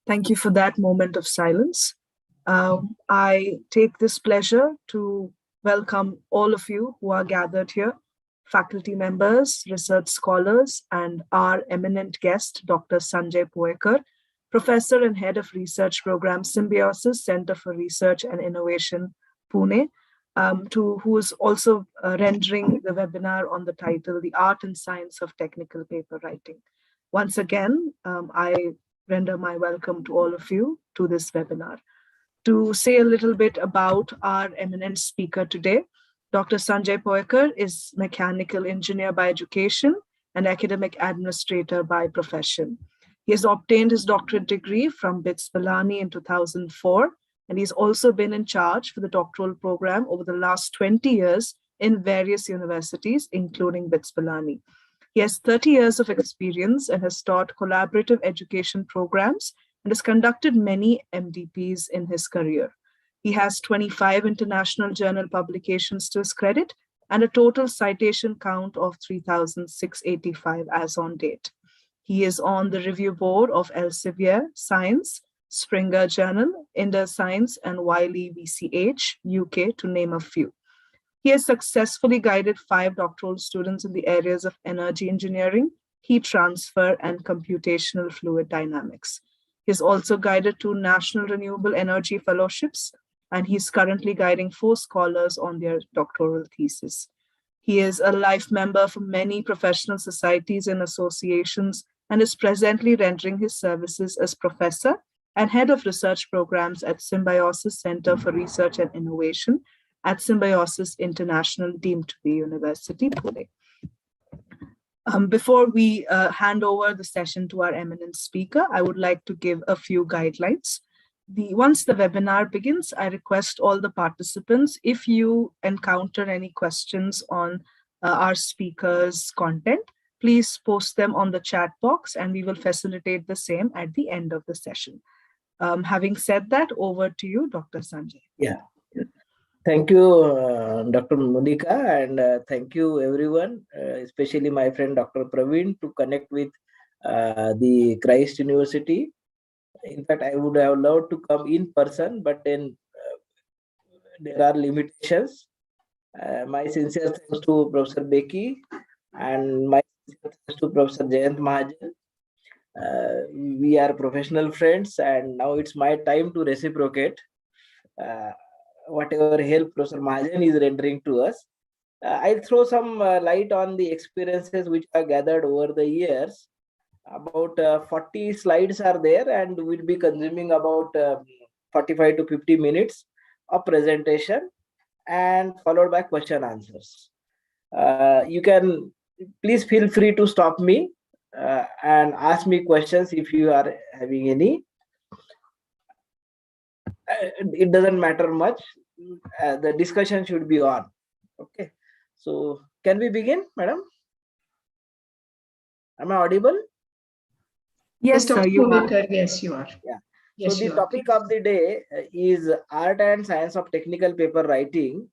Thank you for that moment of silence. I take this pleasure to welcome all of you who are gathered here, faculty members, research scholars, and our eminent guest, Dr. Sanjay Pohekar, Professor and Head of Research Program, Symbiosis Centre for Research and Innovation, Pune, who is also rendering the webinar on the title, The Art and Science of Technical Paper Writing. Once again, I render my welcome to all of you to this webinar. To say a little bit about our eminent speaker today, Dr. Sanjay Pohekar is mechanical engineer by education and academic administrator by profession. He has obtained his doctorate degree from BITS Pilani in 2004, and he's also been in charge for the doctoral program over the last 20 years in various universities, including BITS Pilani. He has 30 years of experience and has taught collaborative education programs and has conducted many MDPs in his career. He has 25 international journal publications to his credit and a total citation count of 3,685 as on date. He is on the review board of Elsevier Science, Springer Journal, Indus Science, and Wiley VCH, UK, to name a few. He has successfully guided 5 doctoral students in the areas of energy engineering, heat transfer, and computational fluid dynamics. He has also guided 2 national renewable energy fellowships, and he's currently guiding 4 scholars on their doctoral thesis. He is a life member for many professional societies and associations and is presently rendering his services as professor and head of research programs at Symbiosis Centre for Research and Innovation at Symbiosis International, deemed to be University, Pune. Before we hand over the session to our eminent speaker, I would like to give a few guidelines. Once the webinar begins, I request all the participants, if you encounter any questions on our speaker's content, please post them on the chat box and we will facilitate the same at the end of the session. Having said that, over to you, Dr. Sanjay. Yeah. Thank you, Dr. Monika, and thank you everyone, especially my friend Dr. Praveen, to connect with the Christ University. In fact, I would have loved to come in person, but then there are limitations. My sincere thanks to Professor Beki and my sincere thanks to Professor Jayant Mahajan. We are professional friends, and now it's my time to reciprocate whatever help Professor Mahajan is rendering to us. I'll throw some light on the experiences which are gathered over the years. About 40 slides are there, and we'll be consuming about 45 to 50 minutes of presentation and followed by question answers. You can please feel free to stop me and ask me questions if you are having any. It doesn't matter much. The discussion should be on. Okay. So can we begin, madam? Am I audible? Yes, sir, you are. Yes, you are. Yeah. Yes, so the topic of the day is art and science of technical paper writing.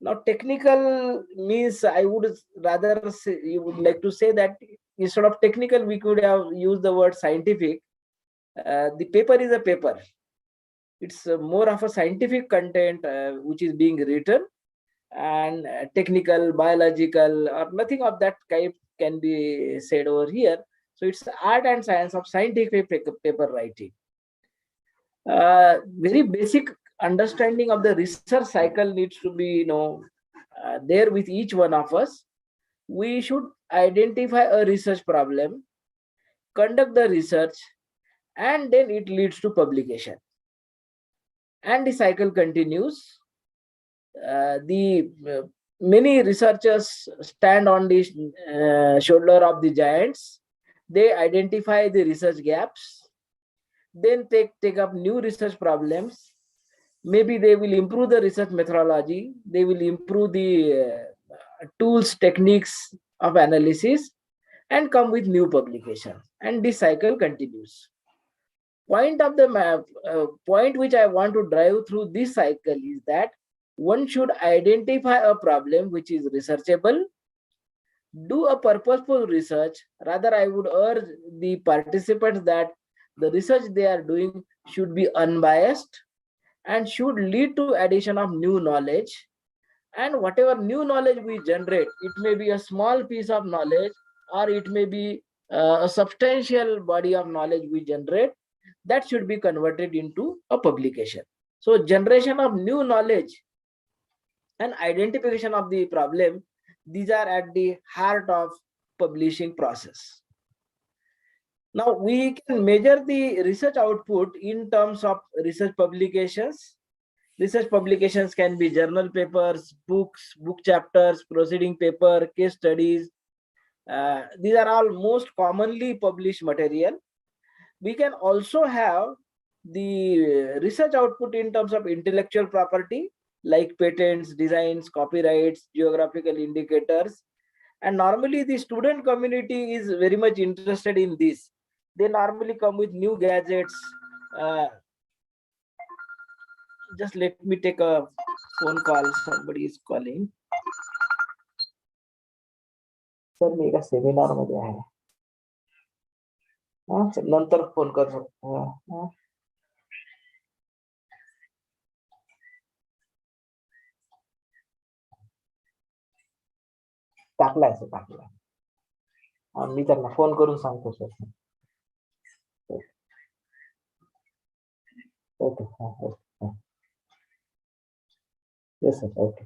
Now, technical means I would rather say, you would like to say that instead of technical, we could have used the word scientific. The paper is a paper. It's more of a scientific content which is being written, and technical, biological, or nothing of that kind can be said over here. So it's art and science of scientific paper writing. Very basic understanding of the research cycle needs to be there with each one of us. We should identify a research problem, conduct the research, and then it leads to publication. And the cycle continues. Many researchers stand on the shoulder of the giants. They identify the research gaps, then take up new research problems. Maybe they will improve the research methodology. They will improve the tools, techniques of analysis, and come with new publications. And this cycle continues. Point which I want to drive through this cycle is that one should identify a problem which is researchable, do a purposeful research. Rather, I would urge the participants that The research they are doing should be unbiased and should lead to addition of new knowledge. And whatever new knowledge we generate, it may be a small piece of knowledge or it may be a substantial body of knowledge we generate, that should be converted into a publication. So generation of new knowledge and identification of the problem, these are at the heart of publishing process. Now we can measure the research output in terms of research publications. Research publications can be journal papers, books, book chapters, proceeding paper, case studies. These are all most commonly published material. We can also have the research output in terms of intellectual property like patents, designs, copyrights, geographical indicators. And normally the student community is very much interested in this. They normally come with new gadgets. Uh, just let me take a phone call. Somebody is calling. Sir मी एका seminar मध्ये आहे. नंतर phone कर शकतो. टाकलाय sir, टाकलाय. मी त्यांना फोन करून सांगतो sir. Okay. Yes sir. Okay.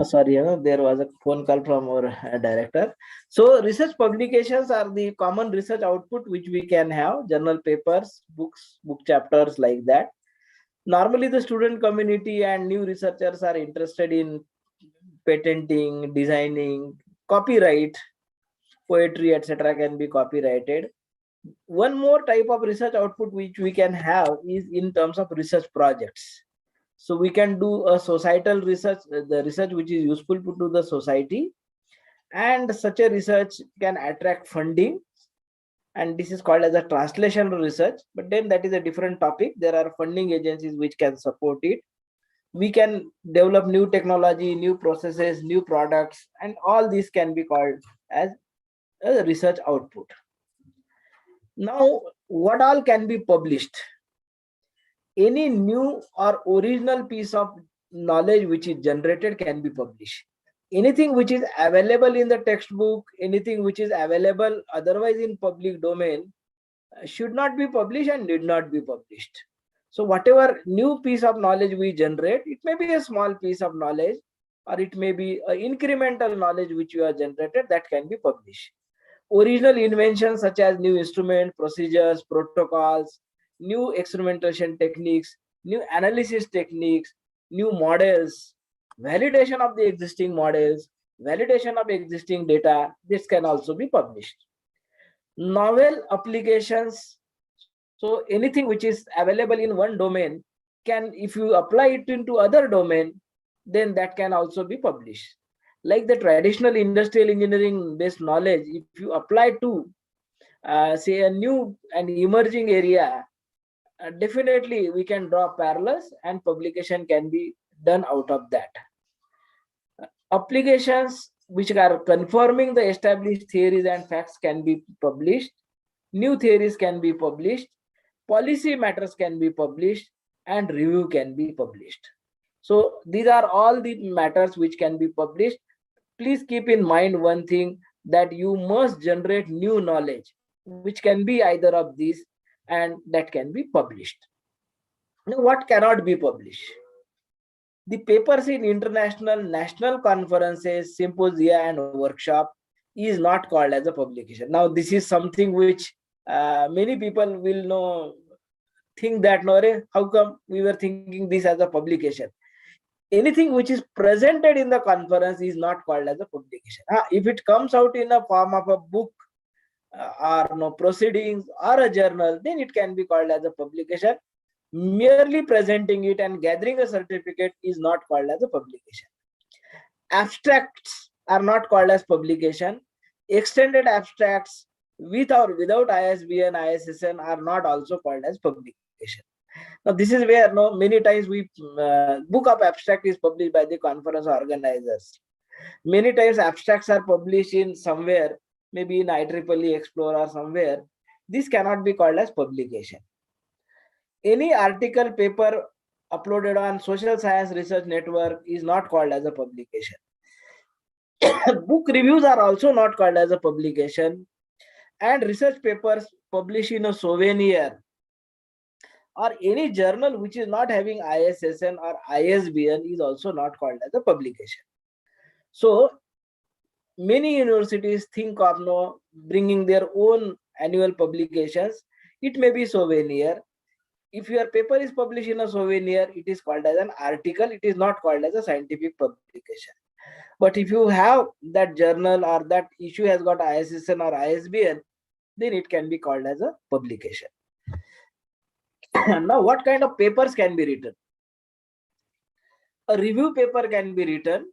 Sorry, there was a phone call from our director. So research publications are the common research output which we can have, journal papers, books, book chapters like that. Normally the student community and new researchers are interested in patenting, designing, copyright, poetry, etc. can be copyrighted. One more type of research output which we can have is in terms of research projects. So we can do a societal research, the research which is useful to the society, and such a research can attract funding, and this is called as a translational research, but then that is a different topic. There are funding agencies which can support it. We can develop new technology, new processes, new products, and all these can be called as a research output. Now, what all can be published? Any new or original piece of knowledge which is generated can be published. Anything which is available in the textbook, anything which is available otherwise in public domain should not be published and did not be published. So whatever new piece of knowledge we generate, it may be a small piece of knowledge or it may be an incremental knowledge which you have generated, that can be published. Original inventions such as new instrument, procedures, protocols, new experimentation techniques, new analysis techniques, new models, validation of the existing models, validation of existing data, this can also be published. Novel applications, so anything which is available in one domain can, if you apply it into other domain, then that can also be published. Like the traditional industrial engineering based knowledge, if you apply to say a new and emerging area, definitely we can draw parallels and publication can be done out of that. Applications which are confirming the established theories and facts can be published. New theories can be published. Policy matters can be published, and review can be published. So these are all the matters which can be published. Please keep in mind one thing, that you must generate new knowledge which can be either of these, and that can be published. Now, what cannot be published? The papers in international, national conferences, symposia, and workshop is not called as a publication. Now, this is something which many people will know, think that, no, how come we were thinking this as a publication? Anything which is presented in the conference is not called as a publication. If it comes out in a form of a book or no proceedings or a journal, then it can be called as a publication. Merely presenting it and gathering a certificate is not called as a publication. Abstracts are not called as publication. Extended abstracts with or without ISBN, ISSN are not also called as publication. Now, this is where many times we book of abstract is published by the conference organizers. Many times abstracts are published in somewhere, maybe in IEEE Explorer or somewhere. this cannot be called as publication. Any article, paper uploaded on social science research network is not called as a publication. Book reviews are also not called as a publication, and research papers published in a souvenir or any journal which is not having ISSN or ISBN is also not called as a publication. So many universities think of bringing their own annual publications. It may be souvenir. If your paper is published in a souvenir, it is called as an article. It is not called as a scientific publication. But if you have that journal or that issue has got ISSN or ISBN, then it can be called as a publication. Now, what kind of papers can be written? A review paper can be written,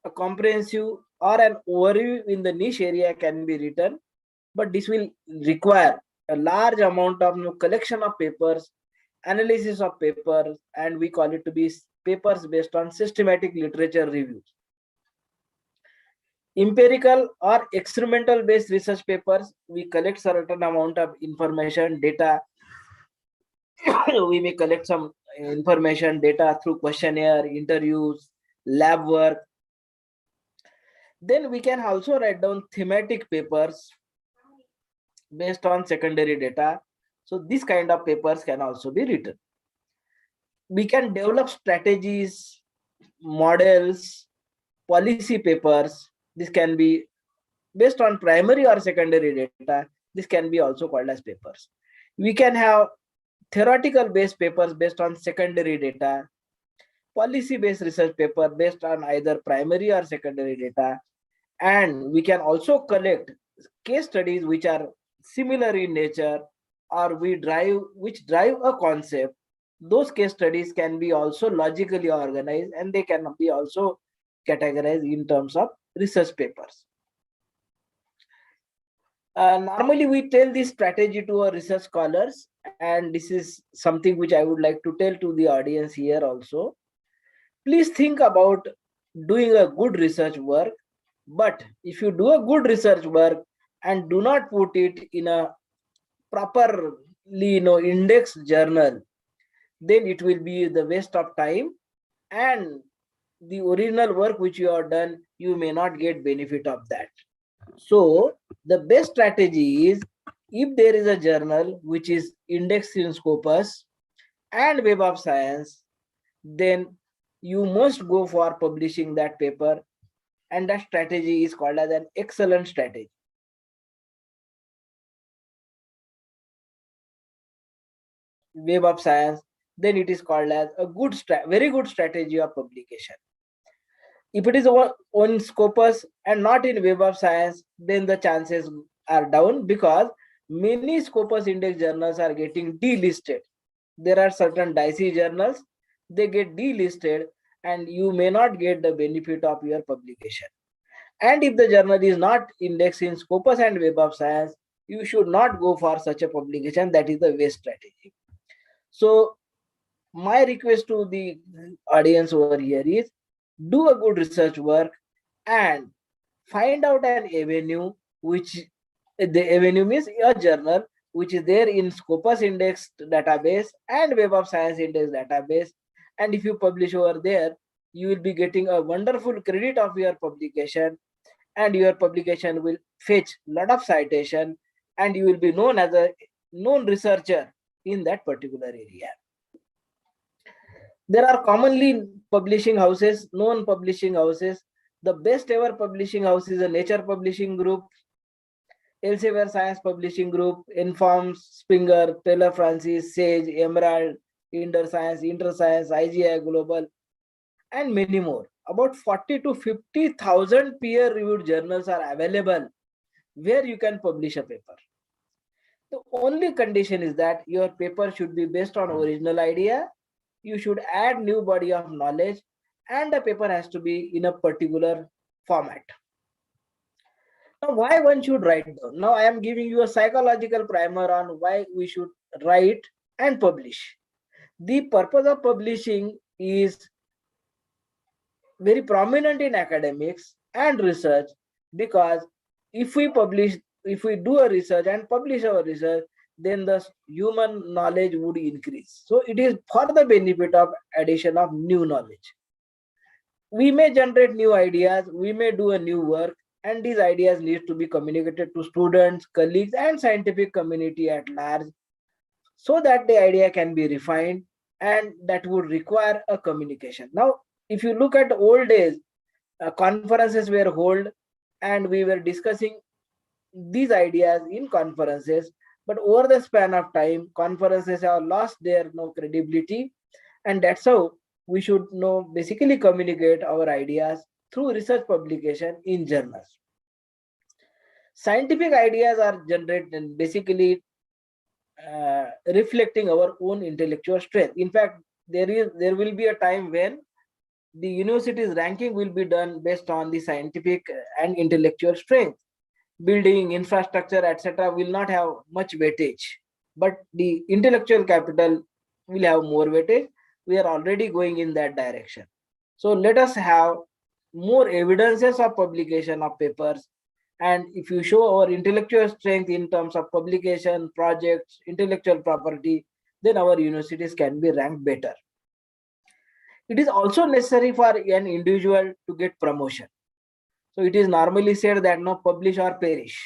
a comprehensive or an overview in the niche area can be written, but this will require a large amount of collection of papers, analysis of papers, and we call it to be papers based on systematic literature reviews. Empirical or experimental based research papers, we collect certain amount of information, data. We may collect some information, data through questionnaire, interviews, lab work. Then we can also write down thematic papers based on secondary data. So this kind of papers can also be written. We can develop strategies, models, policy papers. This can be based on primary or secondary data. This can be also called as papers. We can have theoretical based papers based on secondary data, policy based research paper based on either primary or secondary data, and we can also collect case studies which are similar in nature or which drive a concept. Those case studies can be also logically organized and they can be also categorized in terms of research papers. Normally we tell this strategy to our research scholars, and this is something which I would like to tell to the audience here also. Please think about doing a good research work, but if you do a good research work and do not put it in a properly indexed journal, then it will be the waste of time, and the original work which you have done, you may not get benefit of that. So the best strategy is, if there is a journal which is indexed in Scopus and Web of Science, then you must go for publishing that paper, and that strategy is called as an excellent strategy. Web of Science, then it is called as a very good strategy of publication. If it is on Scopus and not in Web of Science, then the chances are down, because many Scopus index journals are getting delisted. There are certain dicey journals, they get delisted, and you may not get the benefit of your publication. And if the journal is not indexed in Scopus and Web of Science, you should not go for such a publication. That is the waste strategy. So my request to the audience over here is, do a good research work and find out an avenue, which the avenue means a journal which is there in Scopus index database and Web of Science index database. And if you publish over there, you will be getting a wonderful credit of your publication, and your publication will fetch a lot of citation, and you will be known as a known researcher in that particular area. There are commonly publishing houses, known publishing houses. The best ever publishing house is a Nature Publishing Group, Elsevier Science Publishing Group, Informs, Springer, Taylor Francis, Sage, Emerald, Interscience, Interscience, IGI Global, and many more. About 40 to 50,000 peer-reviewed journals are available where you can publish a paper. The only condition is that your paper should be based on original idea. You should add new body of knowledge, and the paper has to be in a particular format. Now, why one should write down? Now I am giving you a psychological primer on why we should write and publish. The purpose of publishing is very prominent in academics and research, because if we do a research and publish our research, then the human knowledge would increase. So it is for the benefit of addition of new knowledge. We may generate new ideas, we may do a new work, and these ideas need to be communicated to students, colleagues, and scientific community at large, so that the idea can be refined, and that would require a communication. Now, if you look at old days, conferences were held and we were discussing these ideas in conferences, but over the span of time, conferences have lost their no credibility, and that's how we should basically communicate our ideas through research publication in journals. Scientific ideas are generated basically reflecting our own intellectual strength. In fact, there will be a time when the university's ranking will be done based on the scientific and intellectual strength. Building infrastructure, etc., will not have much weightage, but the intellectual capital will have more weightage. We are already going in that direction. So let us have more evidences of publication of papers, and if you show our intellectual strength in terms of publication, projects, intellectual property, then our universities can be ranked better. It is also necessary for an individual to get promotion. So it is normally said that no, publish or perish.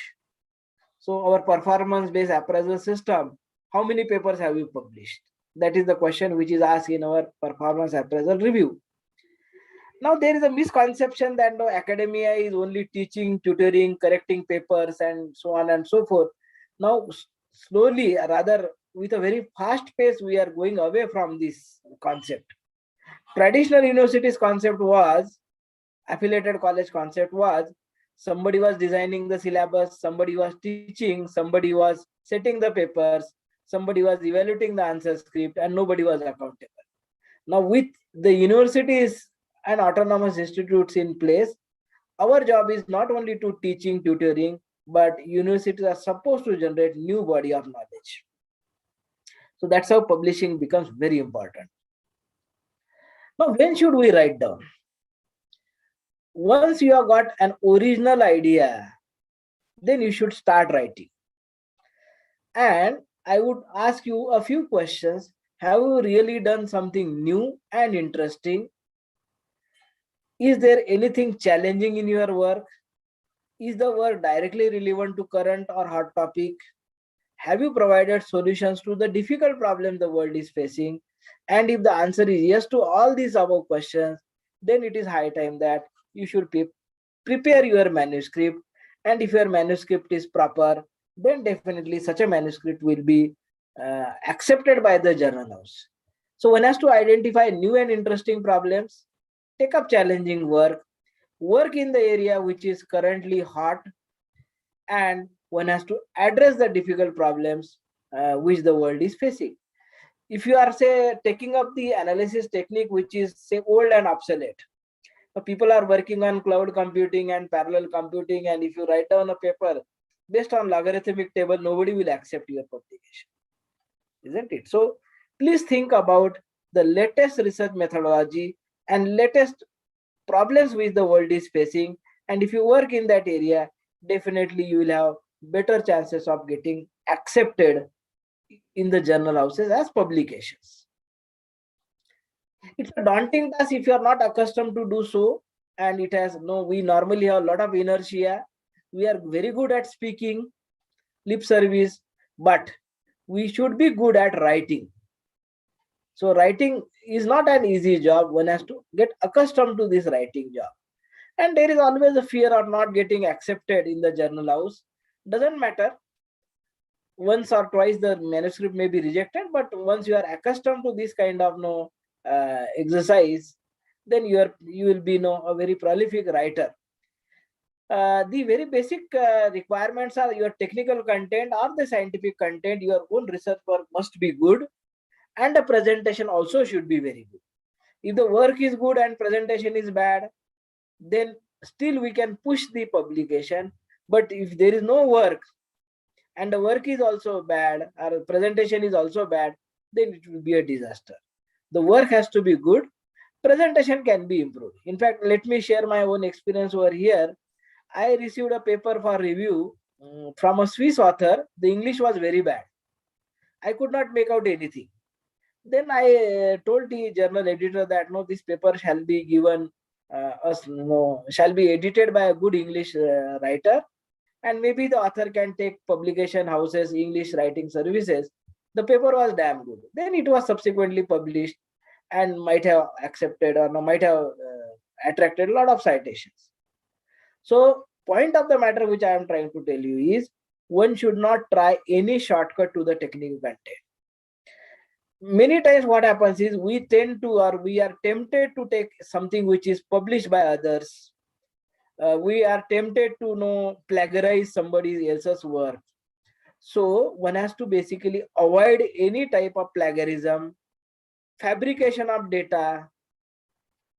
So our performance-based appraisal system, how many papers have you published? That is the question which is asked in our performance appraisal review. Now there is a misconception that no, academia is only teaching, tutoring, correcting papers, and so on and so forth. Now slowly, rather with a very fast pace, we are going away from this concept. Traditional universities concept was, affiliated college concept was, somebody was designing the syllabus, somebody was teaching, somebody was setting the papers, somebody was evaluating the answer script, and nobody was accountable. Now with the universities and autonomous institutes in place, our job is not only to teaching, tutoring, but universities are supposed to generate new body of knowledge. So that's how publishing becomes very important. Now, when should we write down? Once you have got an original idea, then you should start writing. And I would ask you a few questions. Have you really done something new and interesting? Is there anything challenging in your work? Is the work directly relevant to current or hot topic? Have you provided solutions to the difficult problem the world is facing? And if the answer is yes to all these above questions, then it is high time that you should prepare your manuscript. And if your manuscript is proper, then definitely such a manuscript will be accepted by the journal house. So one has to identify new and interesting problems, take up challenging work in the area which is currently hot, and one has to address the difficult problems which the world is facing. If you are, say, taking up the analysis technique which is, say, old and obsolete, people are working on cloud computing and parallel computing, and if you write down a paper based on logarithmic table, nobody will accept your publication, isn't it? So please think about the latest research methodology and latest problems which the world is facing, and if you work in that area, definitely you will have better chances of getting accepted in the journal houses as publications. It's a daunting task if you are not accustomed to do so, and it has we normally have a lot of inertia. We are very good at speaking, lip service, but we should be good at writing. So writing is not an easy job. One has to get accustomed to this writing job, and there is always a fear of not getting accepted in the journal house. Doesn't matter, once or twice the manuscript may be rejected, but once you are accustomed to this kind of exercise, then you will be a very prolific writer. The very basic requirements are your technical content or the scientific content. Your own research work must be good, and the presentation also should be very good. If the work is good and presentation is bad, then still we can push the publication. But if there is no work and the work is also bad or presentation is also bad, then it will be a disaster. The work has to be good, presentation can be improved. In fact, let me share my own experience over here. I received a paper for review from a Swiss author. The English was very bad. I could not make out anything. Then I told the journal editor that no, this paper shall be given shall be edited by a good English writer, and maybe the author can take publication houses English writing services. The paper was damn good. Then it was subsequently published and might have accepted or no, might have attracted a lot of citations. So point of the matter which I am trying to tell you is one should not try any shortcut to the technical content. Many times what happens is we tend to, or we are tempted to take something which is published by others. We are tempted to plagiarize somebody else's work. So one has to basically avoid any type of plagiarism, fabrication of data,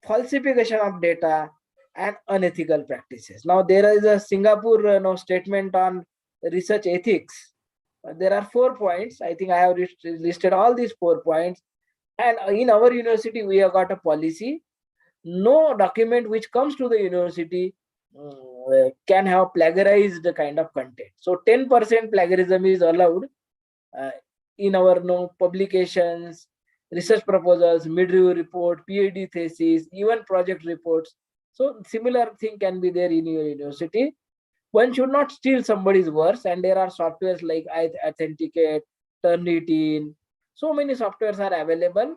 falsification of data, and unethical practices. Now there is a Singapore statement on research ethics. There are 4 points. I think I have listed all these 4 points. And in our university, we have got a policy. No document which comes to the university can have plagiarized kind of content. So 10% plagiarism is allowed in our publications, research proposals, mid-review report, PhD thesis, even project reports. So similar thing can be there in your university. One should not steal somebody's works, and there are softwares like Authenticate, Turnitin. So many softwares are available,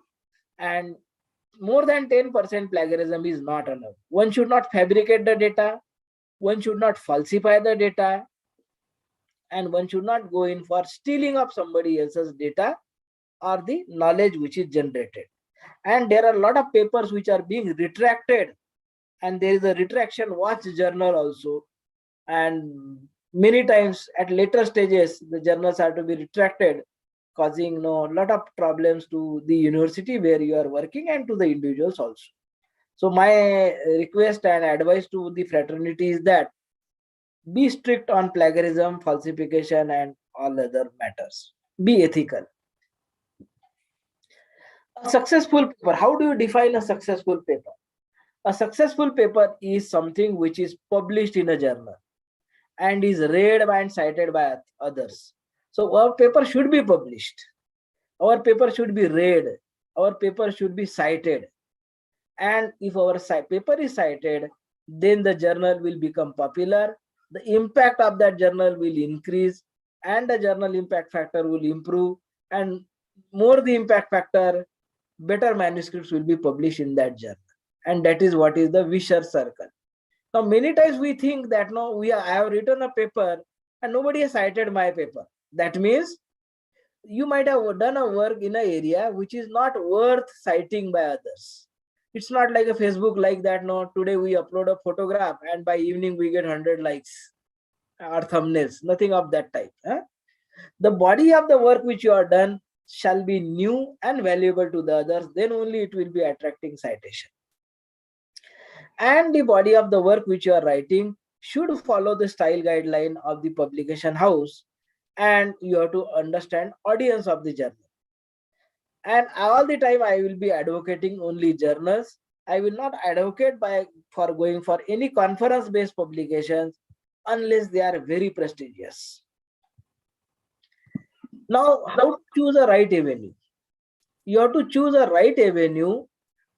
and more than 10% plagiarism is not allowed. One should not fabricate the data, one should not falsify the data, and one should not go in for stealing of somebody else's data or the knowledge which is generated. And there are a lot of papers which are being retracted, and there is a retraction watch journal also. And many times at later stages, the journals are to be retracted, causing a lot of problems to the university where you are working and to the individuals also. So my request and advice to the fraternity is that be strict on plagiarism, falsification, and all other matters. Be ethical. A successful paper. How do you define a successful paper? A successful paper is something which is published in a journal and is read and cited by others. So our paper should be published. Our paper should be read. Our paper should be cited. And if our paper is cited, then the journal will become popular. The impact of that journal will increase, and the journal impact factor will improve. And more the impact factor, better manuscripts will be published in that journal. And that is what is the vicious circle. Now, many times we think that I have written a paper and nobody has cited my paper. That means you might have done a work in an area which is not worth citing by others. It's not like a Facebook like that. No, today we upload a photograph and by evening we get 100 likes or thumbnails. Nothing of that type. The body of the work which you are done shall be new and valuable to the others. Then only it will be attracting citation. And the body of the work which you are writing should follow the style guideline of the publication house, and you have to understand audience of the journal. And all the time I will be advocating only journals. I will not advocate for going for any conference based publications unless they are very prestigious. Now, how to choose a right avenue? You have to choose a right avenue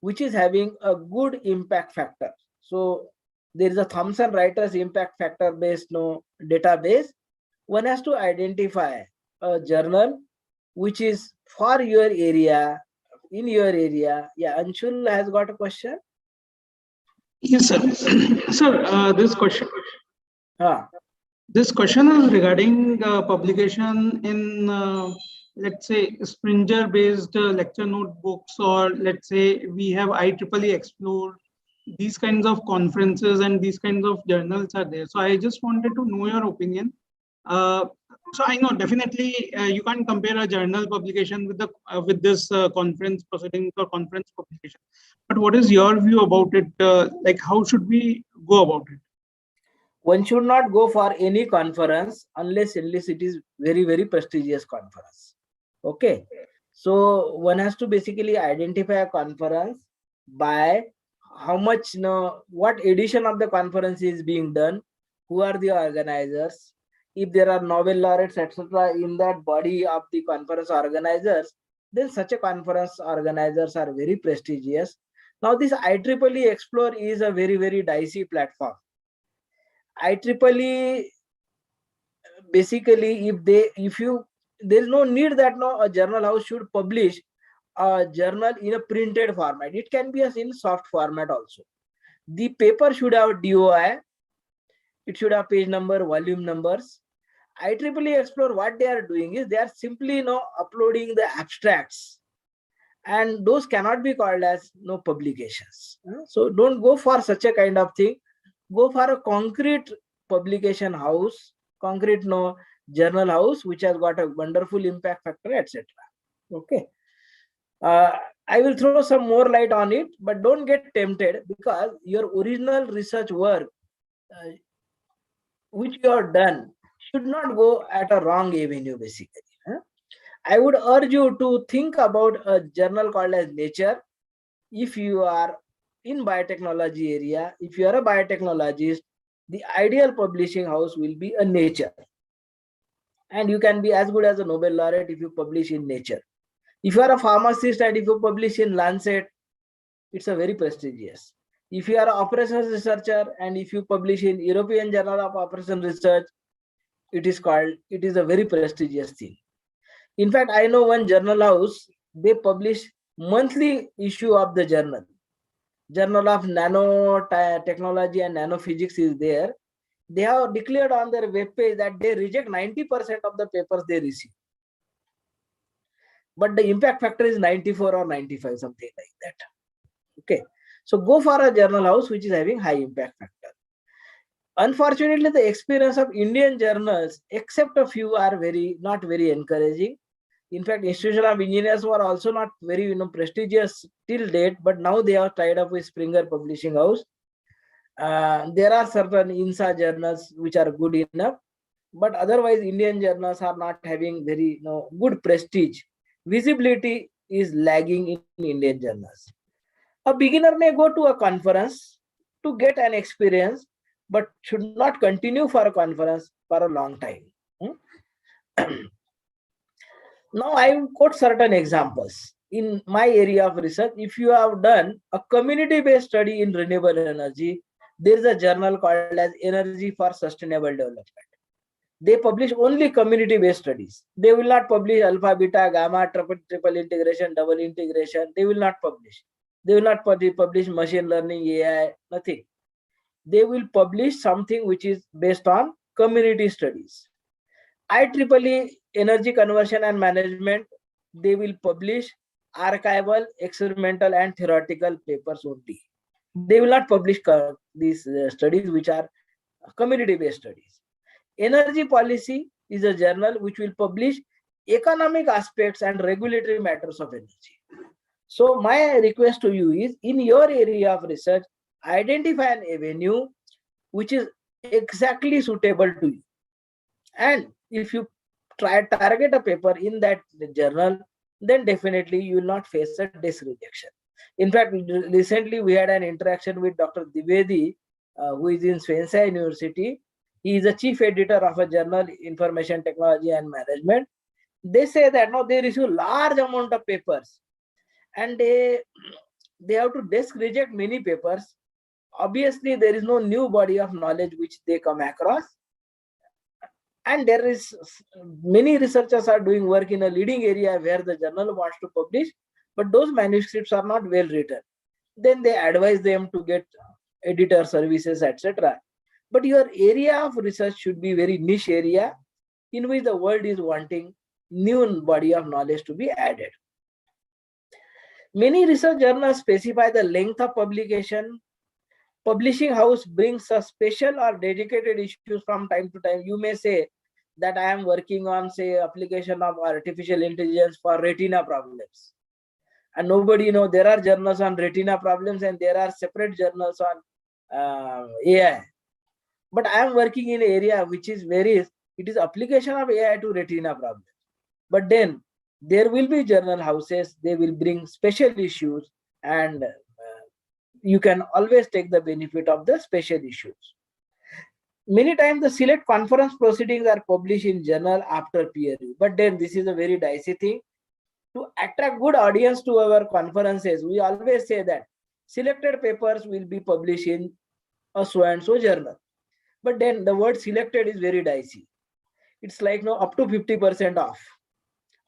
which is having a good impact factor. So there is a Thomson Reuters impact factor based database. One has to identify a journal which is for your area, in your area. Yeah, Anshul has got a question. Yes, sir. Sir, this question. This question is regarding publication in, let's say, Springer-based lecture notebooks, or let's say we have IEEE Explore. These kinds of conferences and these kinds of journals are there. So I just wanted to know your opinion. So I know definitely you can't compare a journal publication with this conference proceedings or conference publication. But what is your view about it? Like, how should we go about it? One should not go for any conference unless it is very, very prestigious conference. Okay. So one has to basically identify a conference by how much, what edition of the conference is being done, who are the organizers, if there are Nobel laureates, etc., in that body of the conference organizers, then such a conference organizers are very prestigious. Now, this IEEE Explore is a very, very dicey platform. IEEE, basically, there is no need that a journal house should publish a journal in a printed format. It can be in soft format also. The paper should have DOI. It should have page number, volume numbers. IEEE Explore, what they are doing is they are simply uploading the abstracts, and those cannot be called as publications. So don't go for such a kind of thing. Go for a concrete publication house, concrete journal house, which has got a wonderful impact factor, etc. Okay. I will throw some more light on it, but don't get tempted, because your original research work, which you have done, should not go at a wrong avenue, basically. I would urge you to think about a journal called as Nature. If you are in biotechnology area, if you are a biotechnologist, the ideal publishing house will be a Nature. And you can be as good as a Nobel laureate if you publish in Nature. If you are a pharmacist and if you publish in Lancet, it's a very prestigious. If you are an operations researcher and if you publish in European Journal of Operation Research, it is a very prestigious thing. In fact, I know one journal house, they publish monthly issue of the journal. Journal of Nanotechnology and Nanophysics is there. They have declared on their webpage that they reject 90% of the papers they receive. But the impact factor is 94 or 95, something like that. Okay. So go for a journal house which is having high impact factor. Unfortunately, the experience of Indian journals, except a few, are not very encouraging. In fact, Institution of Engineers were also not very prestigious till date, but now they are tied up with Springer Publishing House. There are certain INSA journals which are good enough, but otherwise Indian journals are not having very good prestige. Visibility is lagging in Indian journals. A beginner may go to a conference to get an experience, but should not continue for a conference for a long time. Now I will quote certain examples. In my area of research, if you have done a community-based study in renewable energy, there is a journal called as Energy for Sustainable Development. They publish only community-based studies. They will not publish alpha, beta, gamma, triple integration, double integration. They will not publish. They will not publish machine learning, AI, nothing. They will publish something which is based on community studies. IEEE Energy Conversion and Management, they will publish archival, experimental and theoretical papers only. They will not publish these studies which are community-based studies. Energy Policy is a journal which will publish economic aspects and regulatory matters of energy. So my request to you is, in your area of research, identify an avenue which is exactly suitable to you. And if you target a paper in that journal, then definitely you will not face a desk rejection. In fact, recently we had an interaction with Dr. Dwivedi, who is in Swansea University. He is a chief editor of a journal, Information Technology and Management. They say that now they receive large amount of papers, and they have to desk reject many papers. Obviously, there is no new body of knowledge which they come across. And there is many researchers are doing work in a leading area where the journal wants to publish, but those manuscripts are not well written. Then they advise them to get editor services, etc. But your area of research should be very niche area in which the world is wanting new body of knowledge to be added. Many research journals specify the length of publication. Publishing house brings a special or dedicated issues from time to time. You may say that I am working on, say, application of artificial intelligence for retina problems. And nobody knows there are journals on retina problems and there are separate journals on AI. But I am working in an area which is it is application of AI to retina problems. But then there will be journal houses, they will bring special issues, and you can always take the benefit of the special issues. many times the select conference proceedings are published in journal after peer review. But then this is a very dicey thing. To attract good audience to our conferences, we always say that selected papers will be published in a so and so journal. But then the word selected is very dicey. It's like no, up to 50% off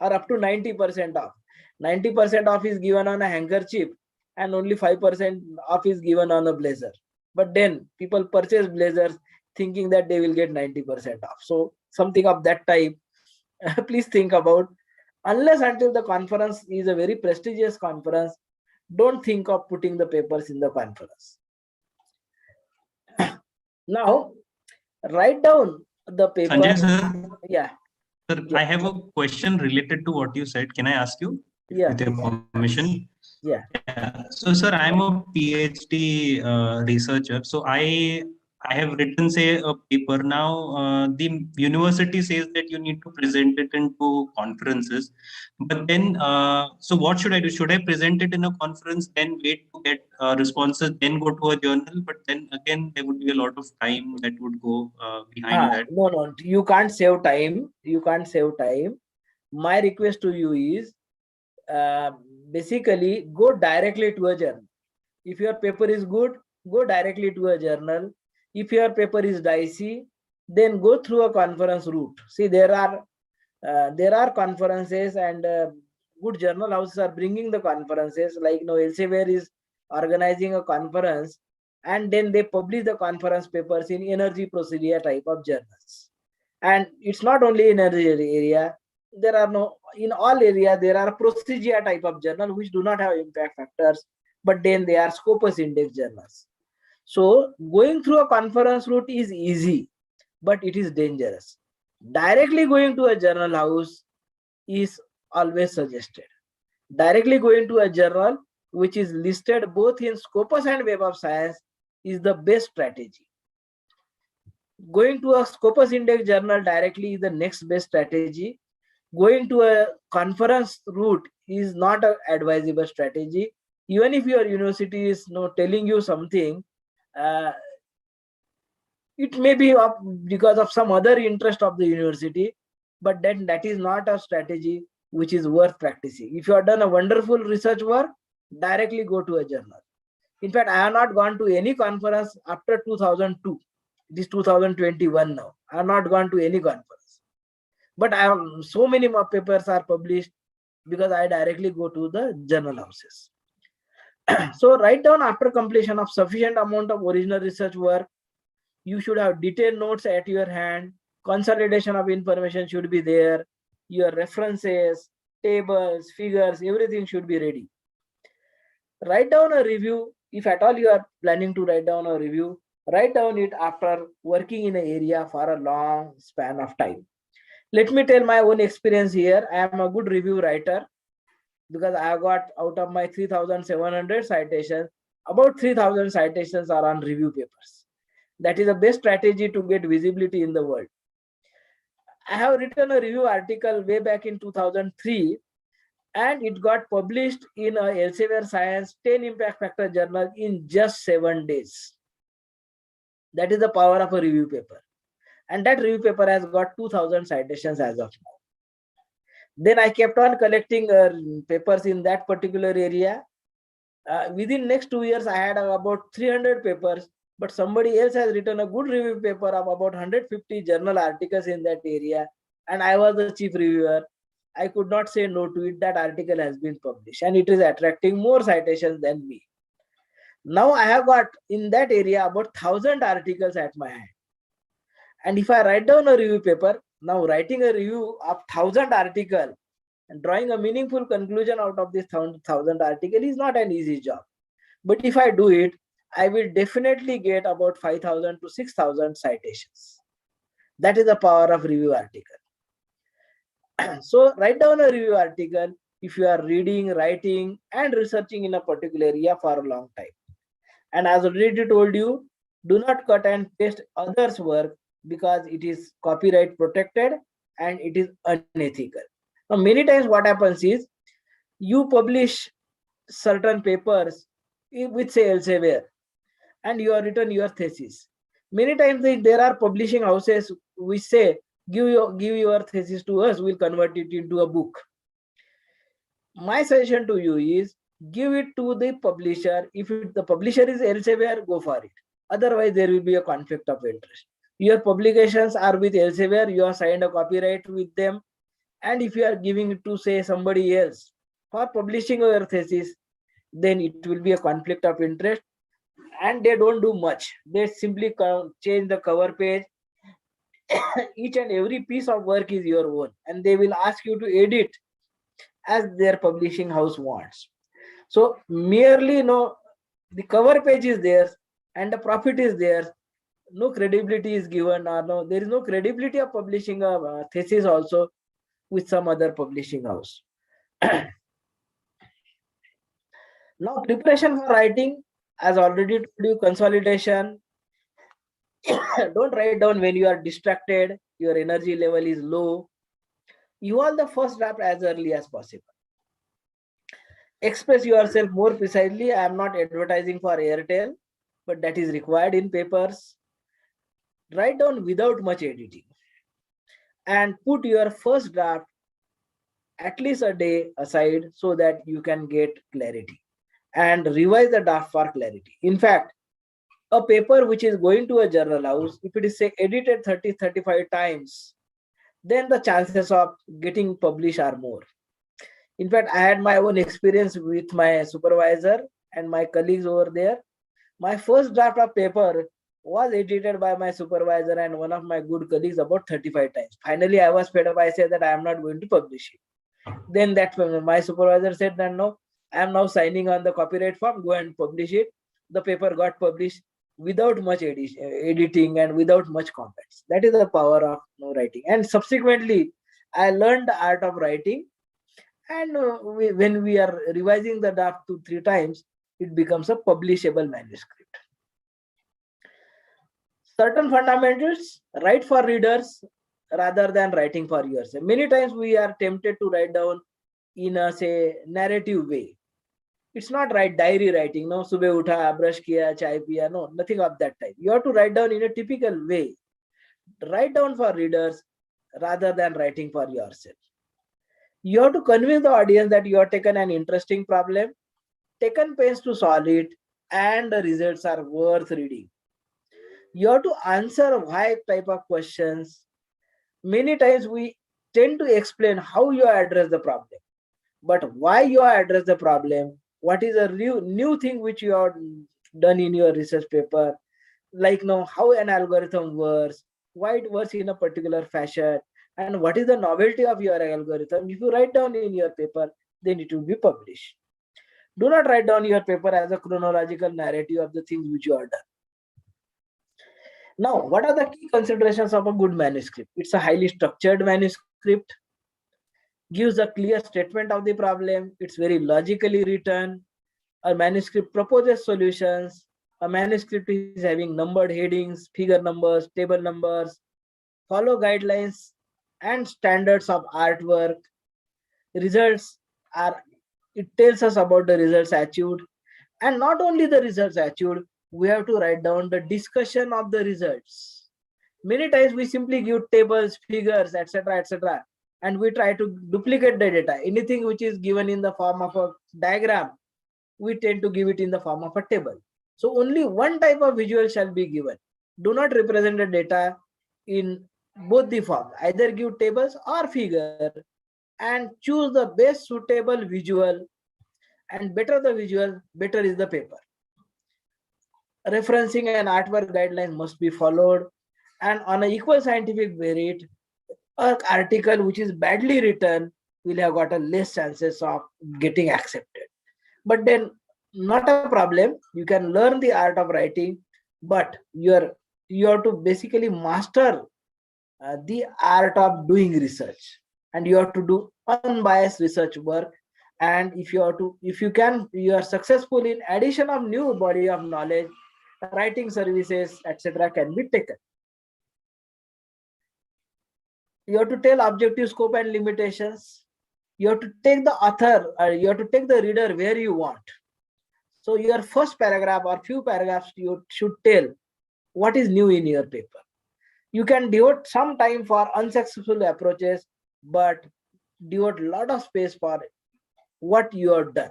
or up to 90% off. 90% off is given on a handkerchief and only 5% off is given on a blazer. But then people purchase blazers thinking that they will get 90% off. So something of that type, please think about. Unless until the conference is a very prestigious conference, don't think of putting the papers in the conference. Now, write down the paper. Sanjay sir, Yeah. sir, Yeah. I have a question related to what you said. Can I ask you? Yeah. With your permission. Yeah. So, sir, I'm a PhD researcher. So I have written, say, a paper. Now, the university says that you need to present it into conferences. But then, so what should I do? Should I present it in a conference, then wait to get responses, then go to a journal? But then again, there would be a lot of time that would go behind that. No, you can't save time. You can't save time. My request to you is basically go directly to a journal. If your paper is good, go directly to a journal. If your paper is dicey, then go through a conference route. See, there are conferences and good journal houses are bringing the conferences. Like Elsevier is organizing a conference, and then they publish the conference papers in energy procedure type of journals. And it's not only in energy area. There are in all areas there are procedure type of journal which do not have impact factors, but then they are Scopus index journals. So going through a conference route is easy, but it is dangerous. Directly going to a journal house is always suggested. Directly going to a journal which is listed both in Scopus and Web of Science is the best strategy. Going to a Scopus index journal directly is the next best strategy. Going to a conference route is not an advisable strategy. Even if your university is telling you something, it may be because of some other interest of the university, but then that is not a strategy which is worth practicing. If you have done a wonderful research work, directly go to a journal. In fact, I have not gone to any conference after 2002. It is 2021 now. I have not gone to any conference. But I have so many more papers are published because I directly go to the journal houses. So write down after completion of sufficient amount of original research work. You should have detailed notes at your hand. Consolidation of information should be there. Your references, tables, figures, everything should be ready. Write down a review. If at all you are planning to write down a review, write down it after working in an area for a long span of time. Let me tell my own experience here. I am a good review writer because I have got out of my 3,700 citations, about 3,000 citations are on review papers. That is the best strategy to get visibility in the world. I have written a review article way back in 2003 and it got published in a Elsevier Science 10 Impact Factor journal in just 7 days. That is the power of a review paper. And that review paper has got 2,000 citations as of now. Then I kept on collecting papers in that particular area. Within next 2 years, I had about 300 papers, but somebody else has written a good review paper of about 150 journal articles in that area. And I was the chief reviewer. I could not say no to it. That article has been published and it is attracting more citations than me. Now I have got in that area about 1,000 articles at my hand. And if I write down a review paper, now writing a review of 1,000 articles and drawing a meaningful conclusion out of this 1,000 article is not an easy job. But if I do it, I will definitely get about 5,000 to 6,000 citations. That is the power of review article. So write down a review article if you are reading, writing, and researching in a particular area for a long time. And as already told you, do not cut and paste others' work because it is copyright protected and it is unethical. Now, many times what happens is you publish certain papers with say Elsevier and you have written your thesis. Many times there are publishing houses which say, give your thesis to us, we'll convert it into a book. My suggestion to you is, give it to the publisher. If the publisher is Elsevier, go for it. Otherwise, there will be a conflict of interest. Your publications are with Elsevier, you have signed a copyright with them, and if you are giving it to, say, somebody else for publishing your thesis, then it will be a conflict of interest, and they don't do much. They simply change the cover page. Each and every piece of work is your own, and they will ask you to edit as their publishing house wants. So merely the cover page is theirs and the profit is theirs. No credibility is given, or there is no credibility of publishing a thesis also with some other publishing house. Now, preparation for writing, as already told you, consolidation. Don't write down when you are distracted, your energy level is low. You want the first draft as early as possible. Express yourself more precisely. I am not advertising for Airtel, but that is required in papers. Write down without much editing and put your first draft at least a day aside so that you can get clarity, and revise the draft for clarity. In fact, a paper which is going to a journal house, if it is, say, edited 30-35 times, then the chances of getting published are more. In fact, I had my own experience with my supervisor and my colleagues over there. My first draft of paper was edited by my supervisor and one of my good colleagues about 35 times. Finally, I was fed up. I said that I am not going to publish it. Then that my supervisor said that no, I am now signing on the copyright form, go and publish it. The paper got published without much editing and without much comments. That is the power of writing. And subsequently, I learned the art of writing. And when we are revising the draft 2-3 times, it becomes a publishable manuscript. Certain fundamentals: write for readers rather than writing for yourself. Many times we are tempted to write down in a, say, narrative way. It's not right diary writing, no, subah utha, brush kiya, chai piya, no, nothing of that type. You have to write down in a typical way. Write down for readers rather than writing for yourself. You have to convince the audience that you have taken an interesting problem, taken pains to solve it, and the results are worth reading. You have to answer why type of questions. Many times we tend to explain how you address the problem, but why you address the problem, what is a new thing which you have done in your research paper, like how an algorithm works, why it works in a particular fashion, and what is the novelty of your algorithm. If you write down in your paper, then it will be published. Do not write down your paper as a chronological narrative of the things which you have done. Now, what are the key considerations of a good manuscript? It's a highly structured manuscript, gives a clear statement of the problem, it's very logically written, a manuscript proposes solutions, a manuscript is having numbered headings, figure numbers, table numbers, follow guidelines and standards of artwork. Results are, it tells us about the results achieved, and not only the results achieved, we have to write down the discussion of the results. Many times we simply give tables, figures, etc., and we try to duplicate the data. Anything which is given in the form of a diagram, we tend to give it in the form of a table. So only one type of visual shall be given. Do not represent the data in both the forms. Either give tables or figure, and choose the best suitable visual, and better the visual, better is the paper. Referencing and artwork guidelines must be followed, and on an equal scientific merit, an article which is badly written will have got a less chances of getting accepted. But then, not a problem. You can learn the art of writing, but you have to basically master the art of doing research, and you have to do unbiased research work. And if you are successful in addition of new body of knowledge, writing services, etc., can be taken. You have to tell objective scope and limitations. You have to take the author, or you have to take the reader where you want. So your first paragraph or few paragraphs, you should tell what is new in your paper. You can devote some time for unsuccessful approaches, but devote a lot of space for what you have done.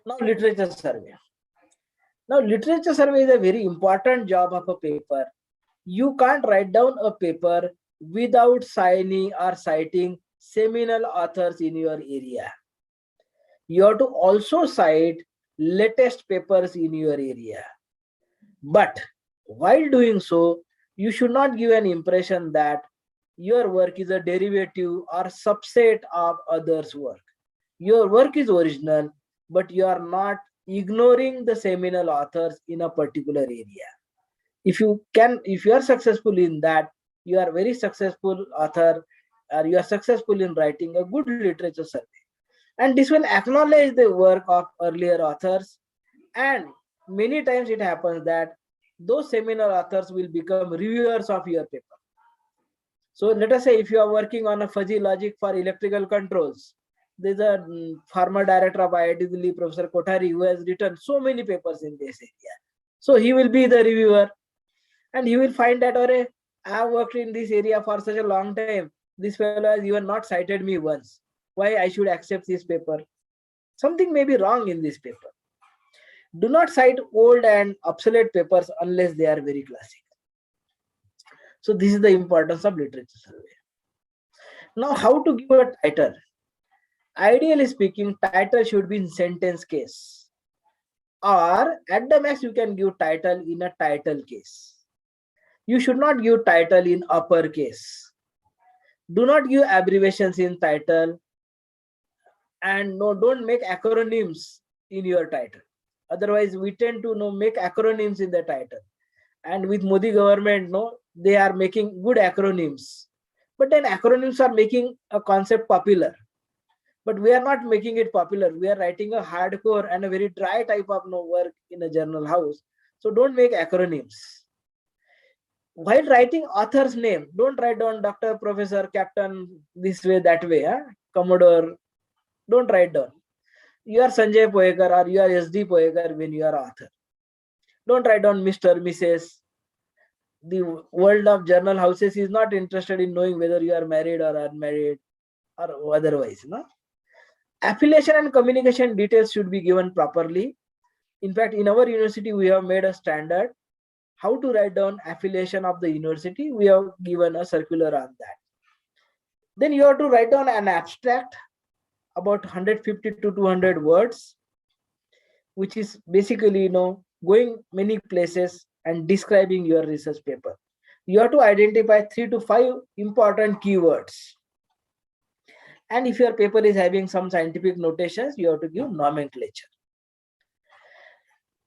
Now, literature survey. Now, literature survey is a very important job of a paper. You can't write down a paper without signing or citing seminal authors in your area. You have to also cite latest papers in your area. But while doing so, you should not give an impression that your work is a derivative or subset of others' work. Your work is original, but you are not ignoring the seminal authors in a particular area. If you are successful in that, you are very successful author, or you are successful in writing a good literature survey. And this will acknowledge the work of earlier authors. And many times it happens that those seminal authors will become reviewers of your paper. So let us say if you are working on a fuzzy logic for electrical controls, there's a former director of IIT Delhi, Professor Kothari, who has written so many papers in this area. So he will be the reviewer, and he will find that, I have worked in this area for such a long time. This fellow has even not cited me once. Why I should accept this paper? Something may be wrong in this paper. Do not cite old and obsolete papers unless they are very classic. So this is the importance of literature survey. Now, how to give a title? Ideally speaking, title should be in sentence case, or at the max you can give title in a title case. You should not give title in uppercase. Do not give abbreviations in title, and no, don't make acronyms in your title. Otherwise, we tend to make acronyms in the title. And with Modi government, they are making good acronyms. But then acronyms are making a concept popular. But we are not making it popular. We are writing a hardcore and a very dry type of work in a journal house. So don't make acronyms. While writing author's name, don't write down Doctor, Professor, Captain, this way, that way, Commodore. Don't write down. You are Sanjay Pohekar or you are SD Pohekar when you are author. Don't write down Mr., Mrs. The world of journal houses is not interested in knowing whether you are married or unmarried or otherwise. Affiliation and communication details should be given properly. In fact, in our university, we have made a standard how to write down affiliation of the university. We have given a circular on that. Then you have to write down an abstract about 150 to 200 words, which is basically going many places and describing your research paper. You have to identify 3 to 5 important keywords. And if your paper is having some scientific notations, you have to give nomenclature.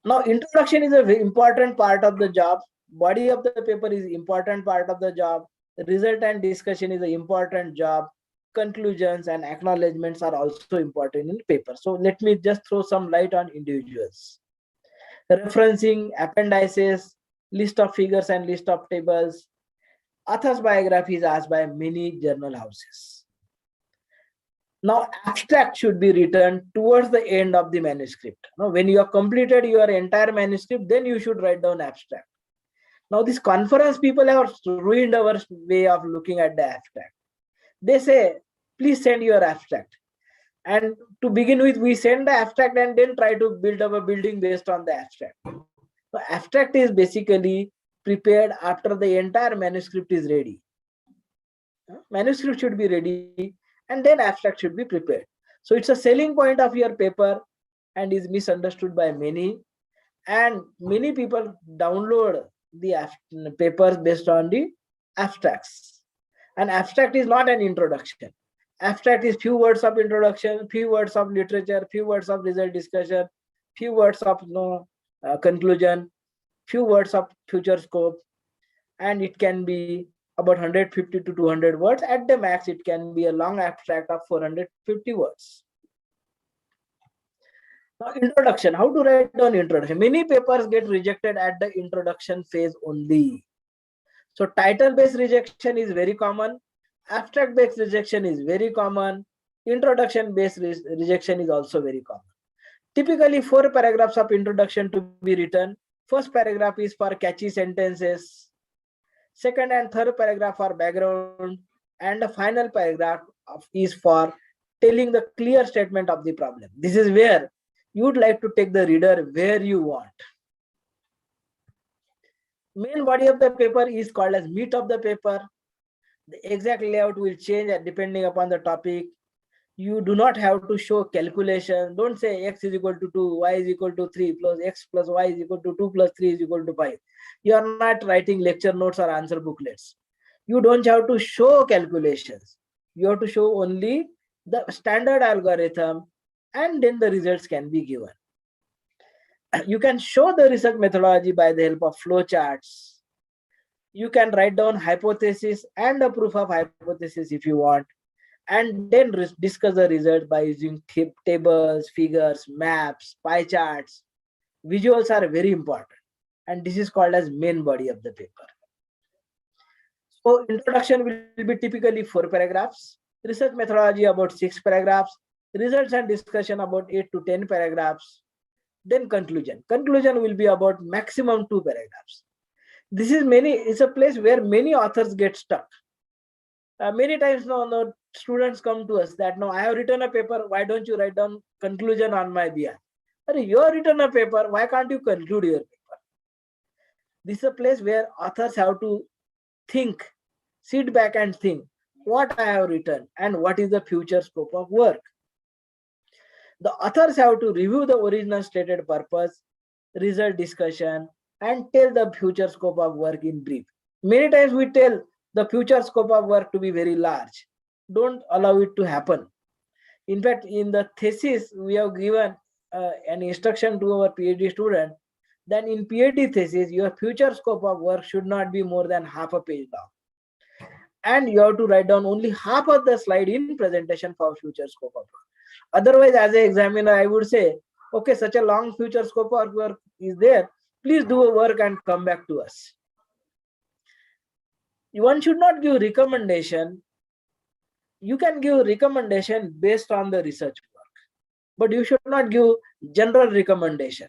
Now, introduction is a very important part of the job. Body of the paper is important part of the job. Result and discussion is an important job. Conclusions and acknowledgements are also important in the paper. So let me just throw some light on individuals. Referencing, appendices, list of figures and list of tables. Author's biography is asked by many journal houses. Now, abstract should be written towards the end of the manuscript. Now, when you have completed your entire manuscript, then you should write down abstract. Now, this conference people have ruined our way of looking at the abstract. They say, please send your abstract. And to begin with, we send the abstract and then try to build up a building based on the abstract. So, abstract is basically prepared after the entire manuscript is ready. Manuscript should be ready, and then abstract should be prepared. So it's a selling point of your paper and is misunderstood by many. And many people download the papers based on the abstracts. And abstract is not an introduction. Abstract is few words of introduction, few words of literature, few words of result discussion, few words of conclusion, few words of future scope, and it can be about 150 to 200 words. At the max, it can be a long abstract of 450 words. Now, introduction. How to write down introduction? Many papers get rejected at the introduction phase only. So, title-based rejection is very common. Abstract-based rejection is very common. Introduction-based rejection is also very common. Typically, 4 paragraphs of introduction to be written, First paragraph is for catchy sentences. Second and third paragraph are background. And the final paragraph is for telling the clear statement of the problem. This is where you would like to take the reader where you want. Main body of the paper is called as meat of the paper. The exact layout will change depending upon the topic. You do not have to show calculation. Don't say x is equal to 2, y is equal to 3, plus x plus y is equal to 2 plus 3 is equal to 5. You are not writing lecture notes or answer booklets. You don't have to show calculations. You have to show only the standard algorithm, and then the results can be given. You can show the research methodology by the help of flowcharts. You can write down hypothesis and a proof of hypothesis if you want, and then discuss the results by using tables, figures, maps, pie charts. Visuals are very important, and this is called as main body of the paper. So introduction will be typically 4 paragraphs, research methodology about 6 paragraphs, results and discussion about 8 to 10 paragraphs, then conclusion. Conclusion will be about maximum 2 paragraphs. This is it's a place where many authors get stuck. Many times now students come to us that, no, I have written a paper, why don't you write down conclusion on my behalf? You have written a paper, why can't you conclude your paper? This is a place where authors have to think, sit back and think what I have written and what is the future scope of work. The authors have to review the original stated purpose, result discussion, and tell the future scope of work in brief. Many times we tell the future scope of work to be very large. Don't allow it to happen. In fact, in the thesis, we have given an instruction to our PhD student that in PhD thesis, your future scope of work should not be more than half a page long. And you have to write down only half of the slide in presentation for future scope of work. Otherwise, as an examiner, I would say, okay, such a long future scope of work is there. Please do a work and come back to us. One should not give recommendation. You can give recommendation based on the research work, but you should not give general recommendation.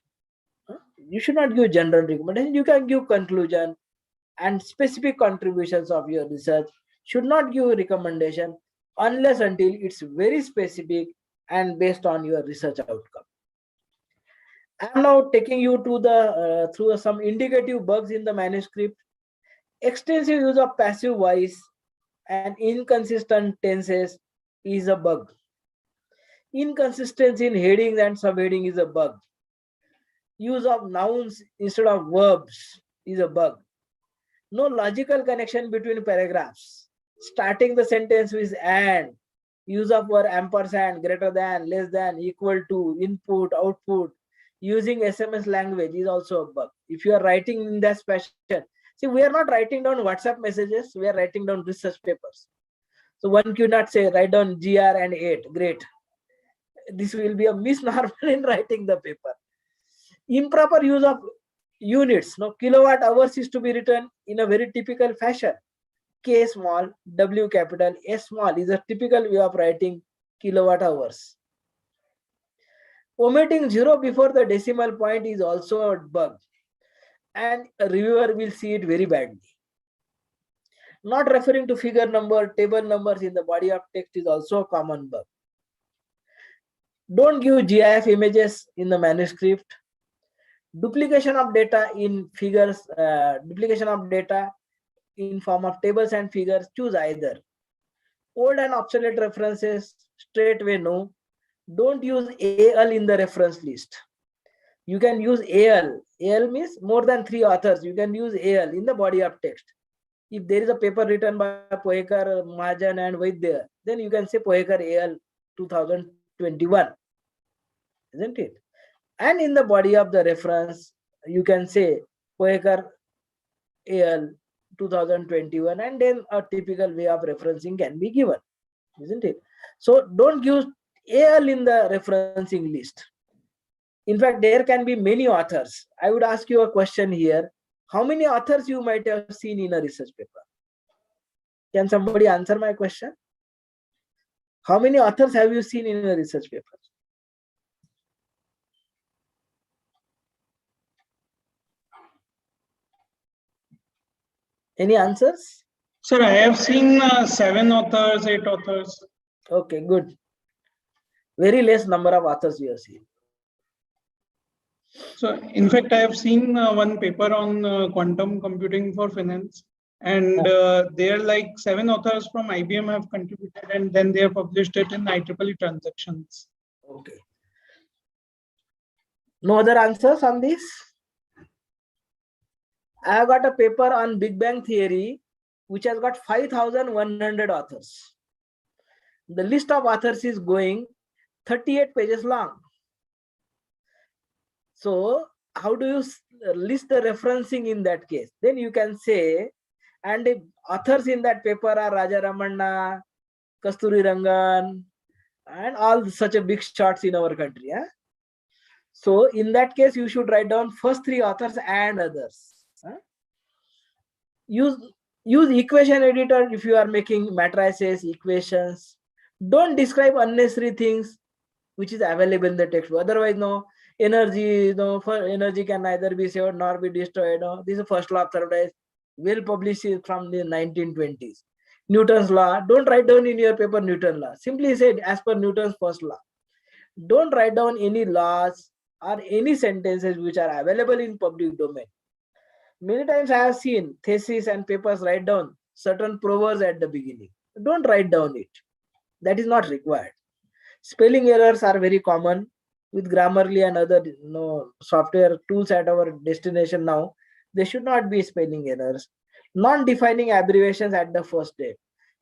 You should not give general recommendation. You can give conclusion and specific contributions of your research. Should not give recommendation unless until it's very specific and based on your research outcome. I am now taking you to the through some indicative bugs in the manuscript. Extensive use of passive voice and inconsistent tenses is a bug. Inconsistency in headings and subheading is a bug. Use of nouns instead of verbs is a bug. No logical connection between paragraphs. Starting the sentence with and. Use of word ampersand, greater than, less than, equal to, input, output. Using SMS language is also a bug. If you are writing in that fashion, see, we are not writing down WhatsApp messages, we are writing down research papers. So one could not say, write down GR and 8, great. This will be a misnomer in writing the paper. Improper use of units. No, kilowatt hours is to be written in a very typical fashion. K small, W capital, S small is a typical way of writing kilowatt hours. Omitting 0 before the decimal point is also a bug, and a reviewer will see it very badly. Not referring to figure number, table numbers in the body of text is also a common bug. Don't give GIF images in the manuscript. Duplication of data in figures, duplication of data in form of tables and figures, choose either. Old and obsolete references, straight away no. Don't use AL in the reference list. You can use AL. AL means more than 3 authors. You can use AL in the body of text. If there is a paper written by Pohekar, Mahajan and Vaidya, then you can say Pohekar AL 2021. Isn't it? And in the body of the reference, you can say Pohekar AL 2021, and then a typical way of referencing can be given, isn't it? So don't use AL in the referencing list. In fact, there can be many authors. I would ask you a question here. How many authors you might have seen in a research paper? Can somebody answer my question? How many authors have you seen in a research paper? Any answers? Sir, I have seen 7 authors, 8 authors. Okay, good. Very less number of authors you have seen. So, in fact, I have seen one paper on quantum computing for finance, and there like 7 authors from IBM have contributed, and then they have published it in IEEE transactions. Okay. No other answers on this? I have got a paper on Big Bang Theory, which has got 5,100 authors. The list of authors is going 38 pages long. So how do you list the referencing in that case? Then you can say, and the authors in that paper are Raja Ramanna, Kasturi Rangan, and all such a big shots in our country. Yeah? So in that case, you should write down first 3 authors and others. Use equation editor if you are making matrices, equations. Don't describe unnecessary things which is available in the textbook. Otherwise, no energy, for energy can neither be saved nor be destroyed. No. This is the first law of thermodynamics, well published from the 1920s. Newton's law. Don't write down in your paper Newton's law. Simply say as per Newton's first law. Don't write down any laws or any sentences which are available in public domain. Many times I have seen theses and papers write down certain proverbs at the beginning. Don't write down it. That is not required. Spelling errors are very common with Grammarly and other software tools at our destination now. There should not be spelling errors. Non-defining abbreviations at the first step.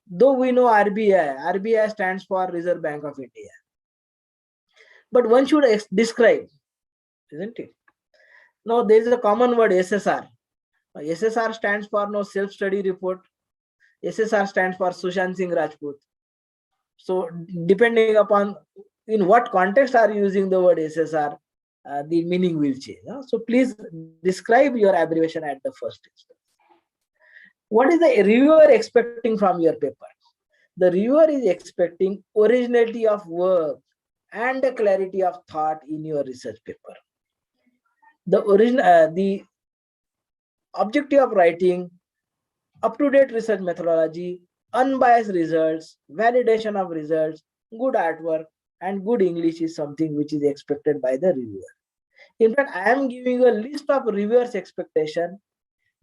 Though we know RBI stands for Reserve Bank of India. But one should describe, isn't it? Now there is a common word SSR. SSR stands for no self-study report. SSR stands for Sushant Singh Rajput. So depending upon in what context are you using the word SSR, the meaning will change. So please describe your abbreviation at the first instance. What is the reviewer expecting from your paper? The reviewer is expecting originality of work and a clarity of thought in your research paper. The objective of writing, up-to-date research methodology, unbiased results, validation of results, good artwork, and good English is something which is expected by the reviewer. In fact, I am giving you a list of reviewers' expectation.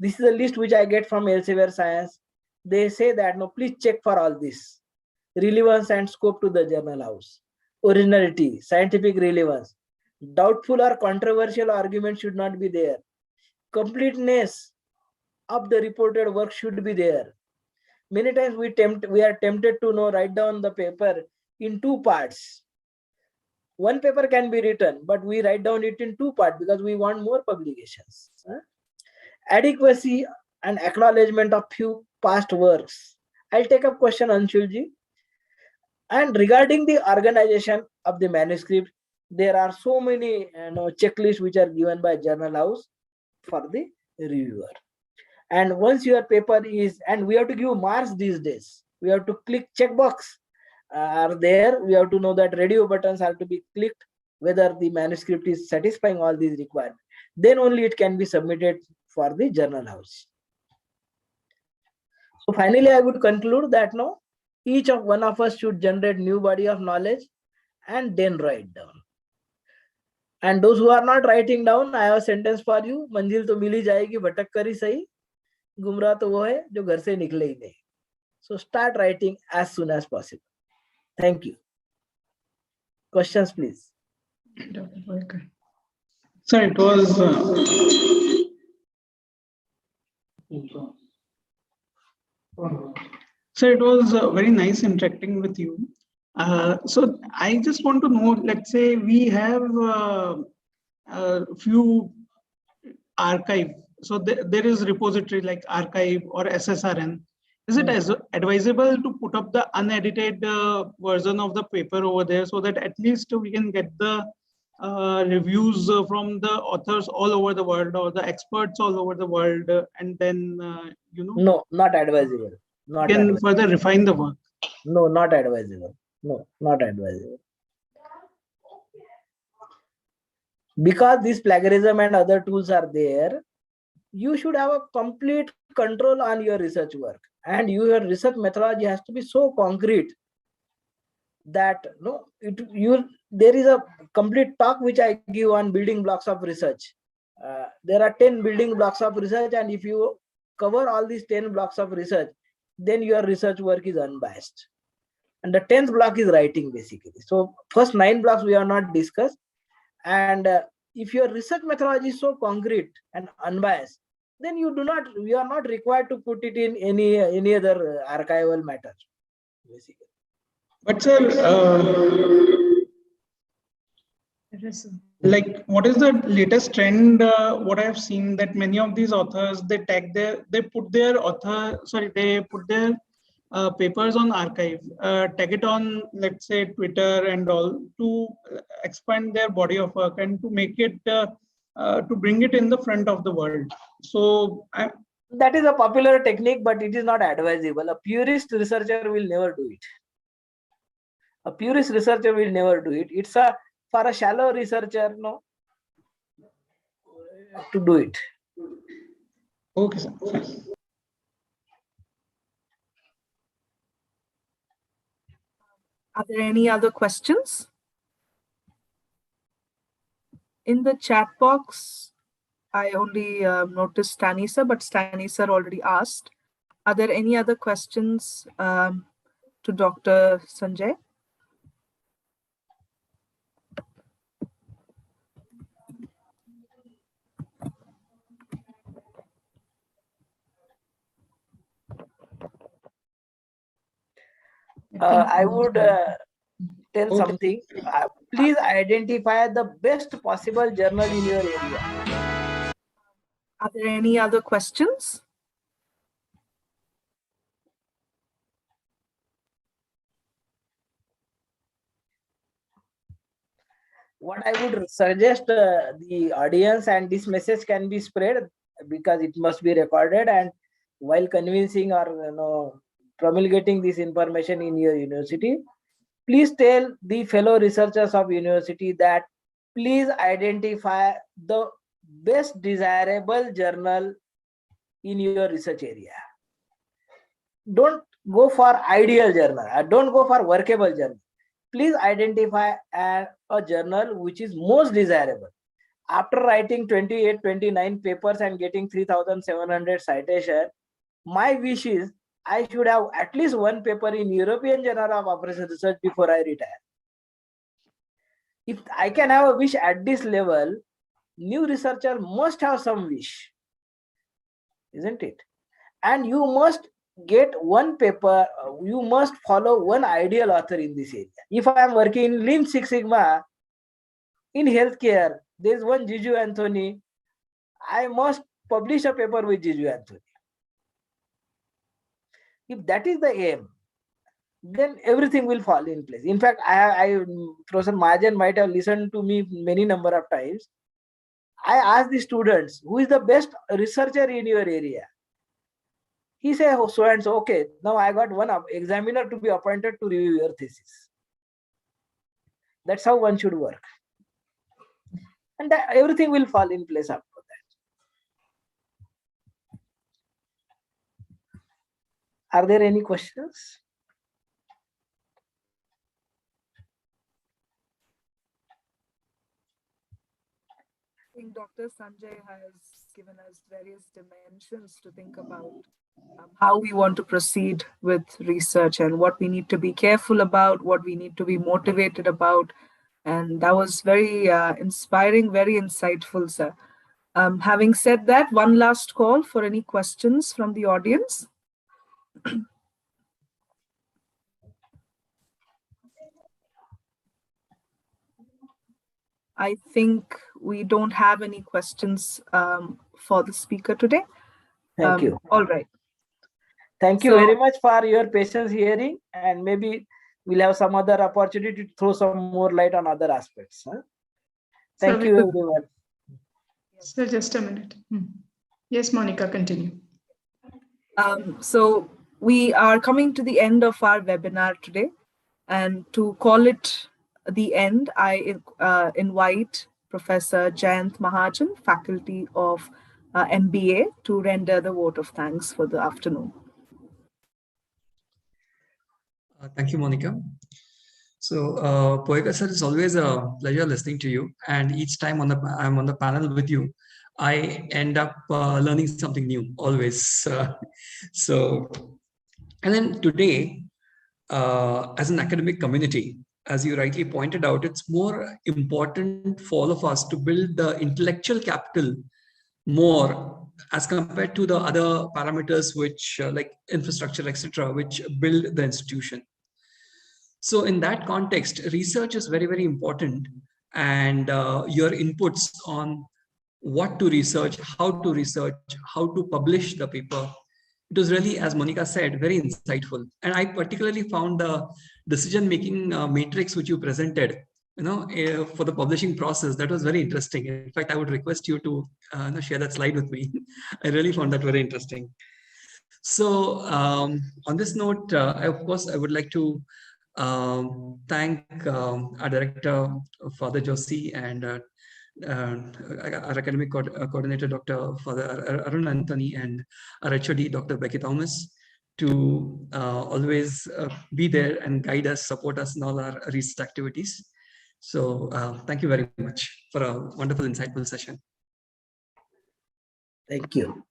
This is a list which I get from Elsevier Science. They say that, no, please check for all this. Relevance and scope to the journal house. Originality, scientific relevance. Doubtful or controversial argument should not be there. Completeness of the reported work should be there. Many times we are tempted to write down the paper in 2 parts. One paper can be written, but we write down it in 2 parts because we want more publications. Adequacy and acknowledgement of few past works. I'll take up question, Anshulji. And regarding the organization of the manuscript, there are so many checklists which are given by journal house for the reviewer. And once your paper is, and we have to give marks these days. We have to click checkbox are there. We have to know that radio buttons are to be clicked, whether the manuscript is satisfying all these requirements. Then only it can be submitted for the journal house. So finally, I would conclude that each of one of us should generate new body of knowledge and then write down. And those who are not writing down, I have a sentence for you. मंजिल तो मिल ही जाएगी, भटक कर ही सही. गुमराह तो वो है जो घर से निकले ही नहीं. So start writing as soon as possible. Thank you. Questions, please. Sir, it was very nice interacting with you. So I just want to know, let's say we have a few archive. So there is repository like archive or SSRN. Is it advisable to put up the unedited version of the paper over there so that at least we can get the reviews from the authors all over the world or the experts all over the world, and then No, not advisable. Not can advisable. further refine the work? No, not advisable. No, not advisable. Because this plagiarism and other tools are there, you should have a complete control on your research work, and your research methodology has to be so concrete that there is a complete talk which I give on building blocks of research. There are 10 building blocks of research, and if you cover all these 10 blocks of research, then your research work is unbiased. And the 10th block is writing, basically. So first 9 blocks we are not discussed. And if your research methodology is so concrete and unbiased, then you are not required to put it in any other archival matter, basically. But sir, like, what is the latest trend? What I have seen, that many of these authors, they put their papers on archive, tag it on, let's say, Twitter and all, to expand their body of work and to make it to bring it in the front of the world. So that is a popular technique, but it is not advisable. A purist researcher will never do it. A purist researcher will never do it. It's for a shallow researcher, to do it. Okay, sir. Are there any other questions? In the chat box, I only noticed Stani sir, but Stani sir already asked. Are there any other questions to Dr. Sanjay? I would tell something. Please identify the best possible journal in your area. Are there any other questions? What I would suggest the audience, and this message can be spread because it must be recorded, and while convincing or promulgating this information in your university, please tell the fellow researchers of university that please identify the best desirable journal in your research area. Don't go for ideal journal, don't go for workable journal. Please identify a journal which is most desirable. After writing 28, 29 papers and getting 3,700 citation, my wish is I should have at least one paper in European Journal of Operations Research before I retire. If I can have a wish at this level, new researcher must have some wish, isn't it? And you must get one paper, you must follow one ideal author in this area. If I am working in Lean Six Sigma in healthcare, there is one Jiju Anthony, I must publish a paper with Jiju Anthony. If that is the aim, then everything will fall in place. In fact, Professor Mahajan might have listened to me many number of times. I asked the students, who is the best researcher in your area? He said, oh, so and so. Okay, now I got one examiner to be appointed to review your thesis. That's how one should work. And everything will fall in place after that. Are there any questions? I think Dr. Sanjay has given us various dimensions to think about how we want to proceed with research and what we need to be careful about, what we need to be motivated about. And that was very inspiring, very insightful, sir. Having said that, one last call for any questions from the audience. I think we don't have any questions for the speaker today. Thank you. All right. Thank you very much for your patience hearing, and maybe we'll have some other opportunity to throw some more light on other aspects. Huh? Thank you, everyone. Sir, just a minute. Yes, Monica, continue. So we are coming to the end of our webinar today, and to call it the end, I invite Professor Jayant Mahajan, Faculty of MBA, to render the vote of thanks for the afternoon. Thank you, Monica. So, Pohekar sir, it's always a pleasure listening to you. And each time I'm on the panel with you, I end up learning something new always. So, and then today, as an academic community, as you rightly pointed out, it's more important for all of us to build the intellectual capital more as compared to the other parameters which like infrastructure, etc., which build the institution. So in that context, research is very, very important, and your inputs on what to research, how to publish the paper, it was really, as Monica said, very insightful. And I particularly found the decision-making matrix which you presented, for the publishing process, that was very interesting. In fact, I would request you to share that slide with me. I really found that very interesting. So on this note, of course, I would like to thank our director, Father Joshi, and our academic coordinator, Dr. Father Arun Anthony, and our HOD, Dr. Becky Thomas, to always be there and guide us, support us in all our research activities. So thank you very much for a wonderful, insightful session. Thank you.